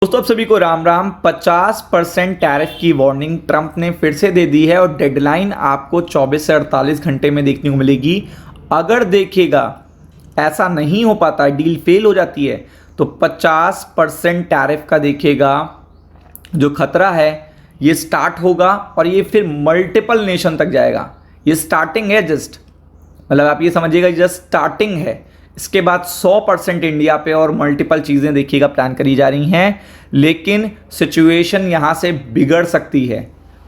दोस्तों आप सभी को राम राम। 50% टैरिफ की वार्निंग ट्रंप ने फिर से दे दी है और डेडलाइन आपको 24 से 48 घंटे में देखने को मिलेगी। अगर देखिएगा ऐसा नहीं हो पाता, डील फेल हो जाती है, तो 50% टैरिफ का देखिएगा जो खतरा है ये स्टार्ट होगा और ये फिर मल्टीपल नेशन तक जाएगा। ये स्टार्टिंग है, जस्ट मतलब आप ये समझिएगा जस्ट स्टार्टिंग है। इसके बाद 100% इंडिया पे और मल्टीपल चीज़ें देखिएगा प्लान करी जा रही हैं, लेकिन सिचुएशन यहाँ से बिगड़ सकती है।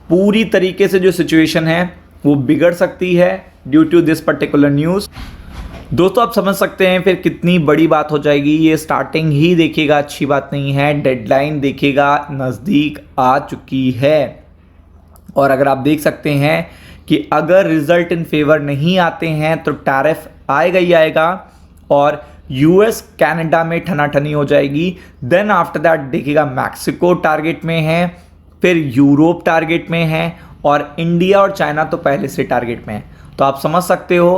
पूरी तरीके से जो सिचुएशन है वो बिगड़ सकती है due to this particular news. दोस्तों आप समझ सकते हैं फिर कितनी बड़ी बात हो जाएगी। ये स्टार्टिंग ही देखिएगा अच्छी बात नहीं है। डेडलाइन देखिएगा नज़दीक आ चुकी है और अगर आप देख सकते हैं कि अगर रिजल्ट इन फेवर नहीं आते हैं तो टैरिफ आएगा ही आएगा और यूएस कनाडा में ठनाठनी हो जाएगी। देन आफ्टर दैट देखिएगा मैक्सिको टारगेट में है, फिर यूरोप टारगेट में है और इंडिया और चाइना तो पहले से टारगेट में है। तो आप समझ सकते हो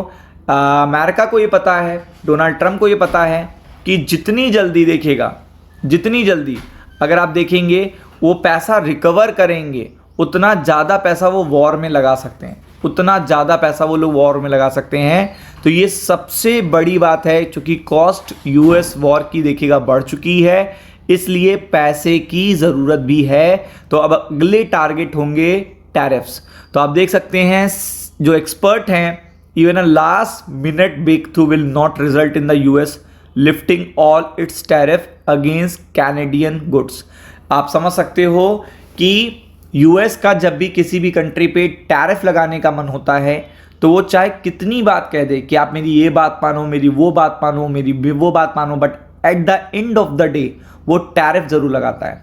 अमेरिका को ये पता है, डोनाल्ड ट्रंप को ये पता है कि जितनी जल्दी देखिएगा, जितनी जल्दी अगर आप देखेंगे वो पैसा रिकवर करेंगे उतना ज़्यादा पैसा वो वॉर में लगा सकते हैं, उतना ज़्यादा पैसा वो लोग वॉर में लगा सकते हैं। तो ये सबसे बड़ी बात है, क्योंकि कॉस्ट यूएस वॉर की देखिएगा बढ़ चुकी है, इसलिए पैसे की ज़रूरत भी है। तो अब अगले टारगेट होंगे टैरिफ्स। तो आप देख सकते हैं जो एक्सपर्ट हैं, even a last minute breakthrough will not result in the US lifting all its tariff against Canadian goods. आप समझ सकते हो कि यूएस का जब भी किसी भी कंट्री पे टैरिफ लगाने का मन होता है तो वो चाहे कितनी बात कह दे कि आप मेरी ये बात मानो, मेरी वो बात मानो, मेरी वो बात मानो, but at the end of the day वो टैरिफ ज़रूर लगाता है,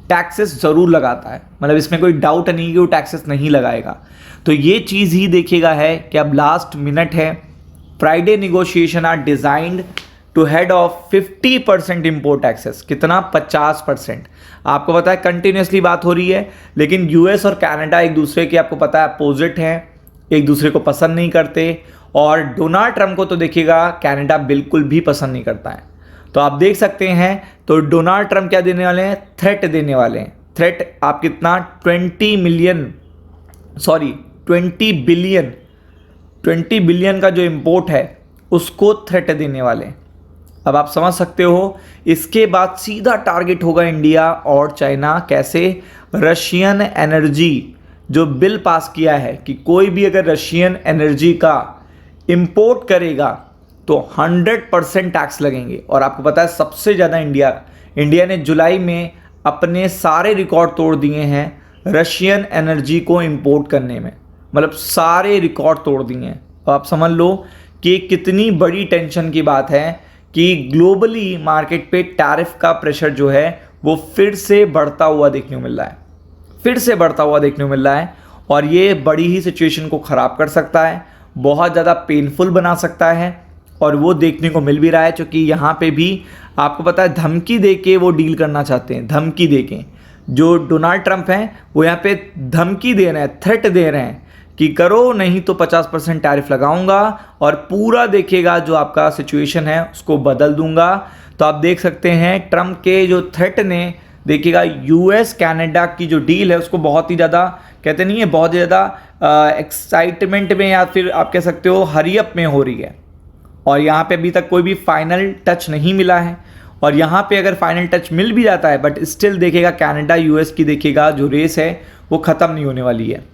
टैक्सेस ज़रूर लगाता है। मतलब इसमें कोई डाउट नहीं कि वो टैक्सेस नहीं लगाएगा। तो ये चीज़ ही देखिएगा है कि अब लास्ट मिनट है। Friday negotiation are designed to head off 50% import taxes. कितना? 50%। आपको पता है कंटिन्यूसली बात हो रही है, लेकिन यूएस और कनाडा एक दूसरे के आपको पता है अपोजिट हैं, एक दूसरे को पसंद नहीं करते। और डोनाल्ड ट्रंप को तो देखिएगा कनाडा बिल्कुल भी पसंद नहीं करता है। तो आप देख सकते हैं तो डोनाल्ड ट्रंप क्या देने वाले हैं? थ्रेट देने वाले हैं। थ्रेट आप कितना? 20 बिलियन का जो इम्पोर्ट है उसको थ्रेट देने वाले। अब आप समझ सकते हो इसके बाद सीधा टारगेट होगा इंडिया और चाइना। कैसे? रशियन एनर्जी जो बिल पास किया है कि कोई भी अगर रशियन एनर्जी का इंपोर्ट करेगा तो 100% टैक्स लगेंगे। और आपको पता है सबसे ज़्यादा इंडिया ने जुलाई में अपने सारे रिकॉर्ड तोड़ दिए हैं रशियन एनर्जी को इंपोर्ट करने में, मतलब सारे रिकॉर्ड तोड़ दिए हैं। तो आप समझ लो कि कितनी बड़ी टेंशन की बात है कि ग्लोबली मार्केट पे टैरिफ का प्रेशर जो है वो फिर से बढ़ता हुआ देखने को मिल रहा है, फिर से बढ़ता हुआ देखने को मिल रहा है। और ये बड़ी ही सिचुएशन को ख़राब कर सकता है, बहुत ज़्यादा पेनफुल बना सकता है और वो देखने को मिल भी रहा है। क्योंकि यहाँ पे भी आपको पता है धमकी दे के वो डील करना चाहते हैं, धमकी दे के। जो डोनाल्ड ट्रंप हैं वो यहाँ पे धमकी दे रहे हैं, थ्रेट दे रहे हैं कि करो नहीं तो 50% टैरिफ लगाऊंगा और पूरा देखिएगा जो आपका सिचुएशन है उसको बदल दूंगा। तो आप देख सकते हैं ट्रंप के जो थ्रेट ने देखिएगा यूएस कनाडा की जो डील है उसको बहुत ही ज़्यादा, कहते नहीं है, बहुत ज़्यादा एक्साइटमेंट में या फिर आप कह सकते हो हरी अप में हो रही है। और यहाँ पे अभी तक कोई भी फाइनल टच नहीं मिला है। और यहाँ पे अगर फाइनल टच मिल भी जाता है बट स्टिल देखिएगा कनाडा यूएस की देखिएगा जो रेस है वो ख़त्म नहीं होने वाली है।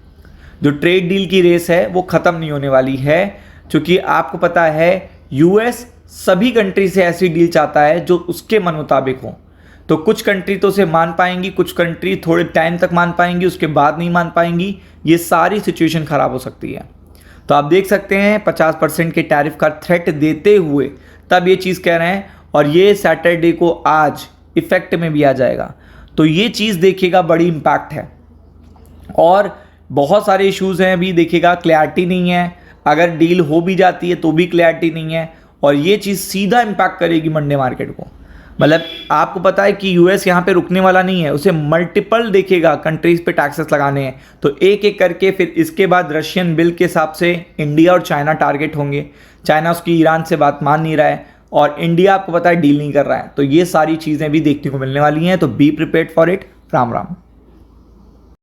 जो ट्रेड डील की रेस है वो ख़त्म नहीं होने वाली है, क्योंकि आपको पता है यूएस सभी कंट्री से ऐसी डील चाहता है जो उसके मन मुताबिक हो। तो कुछ कंट्री तो उसे मान पाएंगी, कुछ कंट्री थोड़े टाइम तक मान पाएंगी, उसके बाद नहीं मान पाएंगी। ये सारी सिचुएशन ख़राब हो सकती है। तो आप देख सकते हैं 50% के टैरिफ का थ्रेट देते हुए तब ये चीज़ कह रहे हैं और ये सैटरडे को आज इफेक्ट में भी आ जाएगा। तो ये चीज़ देखिएगा बड़ी इम्पैक्ट है और बहुत सारे इश्यूज़ हैं अभी देखिएगा, क्लैरिटी नहीं है। अगर डील हो भी जाती है तो भी क्लैरिटी नहीं है और ये चीज़ सीधा इम्पैक्ट करेगी मंडे मार्केट को। मतलब आपको पता है कि यूएस यहाँ पे रुकने वाला नहीं है, उसे मल्टीपल देखिएगा कंट्रीज़ पे टैक्सेस लगाने हैं। तो एक एक करके फिर इसके बाद रशियन बिल के हिसाब से इंडिया और चाइना टारगेट होंगे। चाइना उसकी ईरान से बात मान नहीं रहा है और इंडिया आपको पता है डील नहीं कर रहा है। तो ये सारी चीज़ें भी देखने को मिलने वाली हैं, तो be prepared for it. Ram Ram.